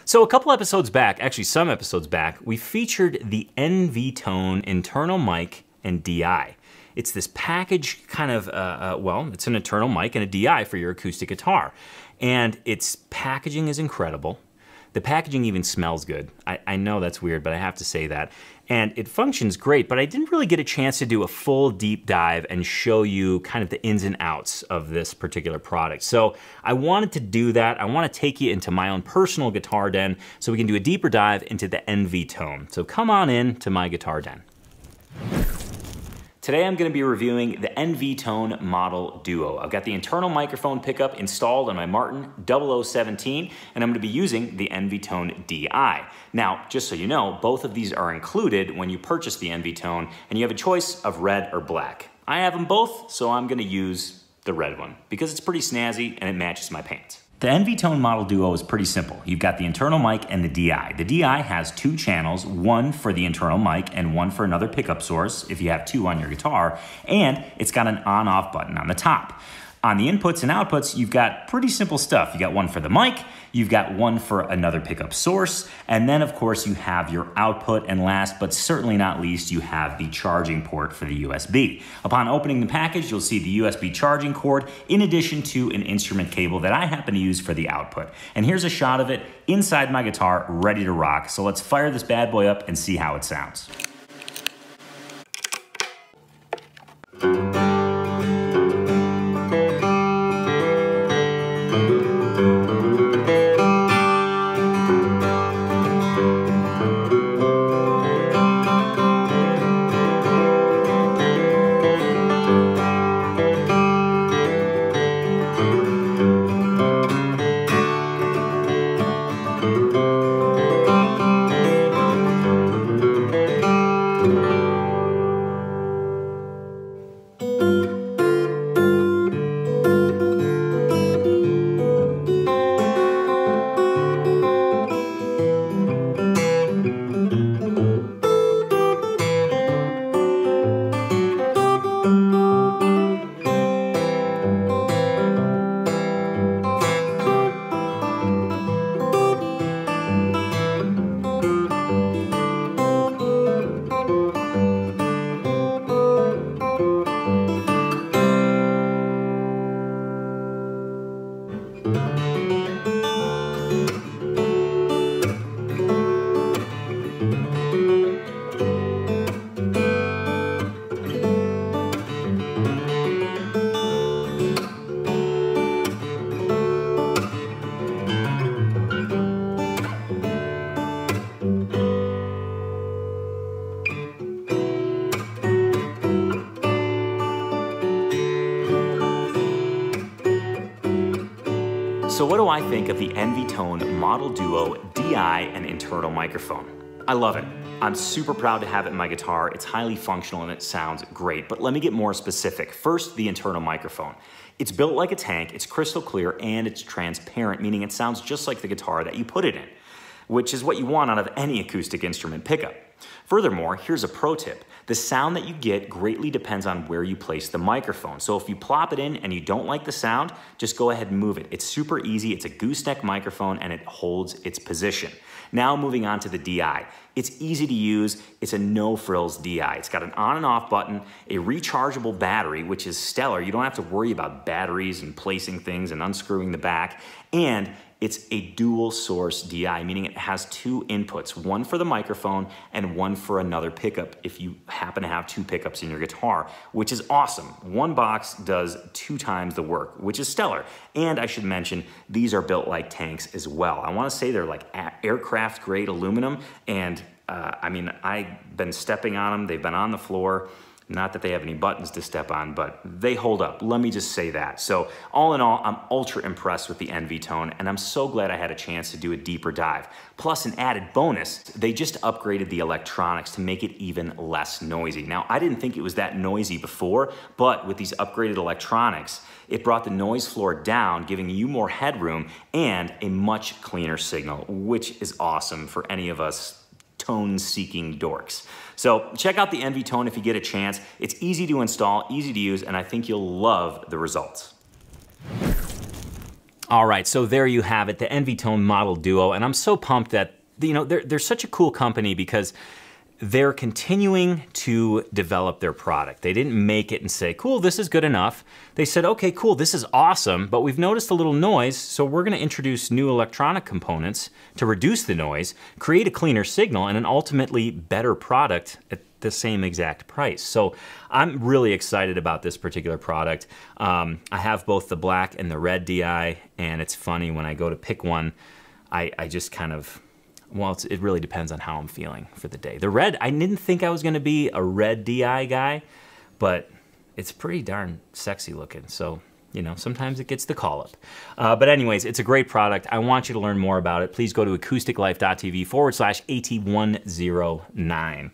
So a couple episodes back, actually some episodes back, we featured the NV-Tone internal mic and DI. It's this package kind of, well, it's an internal mic and a DI for your acoustic guitar. And its packaging is incredible. The packaging even smells good. I know that's weird, but I have to say that. And it functions great, but I didn't really get a chance to do a full deep dive and show you kind of the ins and outs of this particular product. So I wanted to do that. I want to take you into my own personal guitar den so we can do a deeper dive into the NV-Tone. So come on in to my guitar den. Today I'm going to be reviewing the NV-Tone Model Duo. I've got the internal microphone pickup installed on my Martin 0017, and I'm going to be using the NV-Tone DI. Now, just so you know, both of these are included when you purchase the NV-Tone, and you have a choice of red or black. I have them both, so I'm going to use the red one because it's pretty snazzy and it matches my pants. The NV-Tone Model Duo is pretty simple. You've got the internal mic and the DI. The DI has two channels, one for the internal mic and one for another pickup source if you have two on your guitar, and it's got an on-off button on the top. On the inputs and outputs, you've got pretty simple stuff. You got one for the mic, you've got one for another pickup source, and then of course you have your output, and last but certainly not least, you have the charging port for the USB. Upon opening the package, you'll see the USB charging cord in addition to an instrument cable that I happen to use for the output. And here's a shot of it inside my guitar, ready to rock. So let's fire this bad boy up and see how it sounds. So what do I think of the NV-Tone Model Duo DI and internal microphone? I love it. I'm super proud to have it in my guitar. It's highly functional and it sounds great, but let me get more specific. First, the internal microphone. It's built like a tank, it's crystal clear, and it's transparent, meaning it sounds just like the guitar that you put it in, which is what you want out of any acoustic instrument pickup. Furthermore, here's a pro tip. The sound that you get greatly depends on where you place the microphone. So if you plop it in and you don't like the sound, just go ahead and move it. It's super easy. It's a gooseneck microphone and it holds its position. Now moving on to the DI. It's easy to use. It's a no-frills DI. It's got an on and off button, a rechargeable battery, which is stellar. You don't have to worry about batteries and placing things and unscrewing the back. And it's a dual source DI, meaning it has two inputs, one for the microphone and one for another pickup if you happen to have two pickups in your guitar, which is awesome. One box does 2 times the work, which is stellar. And I should mention, these are built like tanks as well. I wanna say they're like aircraft grade aluminum, and I mean, I've been stepping on them, they've been on the floor. Not that they have any buttons to step on, but they hold up. Let me just say that. So all in all, I'm ultra impressed with the NV-Tone, and I'm so glad I had a chance to do a deeper dive. Plus an added bonus, they just upgraded the electronics to make it even less noisy. Now, I didn't think it was that noisy before, but with these upgraded electronics, it brought the noise floor down, giving you more headroom and a much cleaner signal, which is awesome for any of us tone-seeking dorks. So check out the NV-Tone if you get a chance. It's easy to install, easy to use, and I think you'll love the results. All right, so there you have it, the Envytone Model Duo, and I'm so pumped that, you know, they're such a cool company because they're continuing to develop their product. They didn't make it and say, cool, this is good enough. They said, okay, cool, this is awesome, but we've noticed a little noise, so we're gonna introduce new electronic components to reduce the noise, create a cleaner signal, and an ultimately better product at the same exact price. So I'm really excited about this particular product. I have both the black and the red DI, and it's funny, when I go to pick one, I just kind of, well, it really depends on how I'm feeling for the day. The red, I didn't think I was gonna be a red DI guy, but it's pretty darn sexy looking. So, you know, sometimes it gets the call up. But anyways, it's a great product. I want you to learn more about it. Please go to acousticlife.tv/AT109.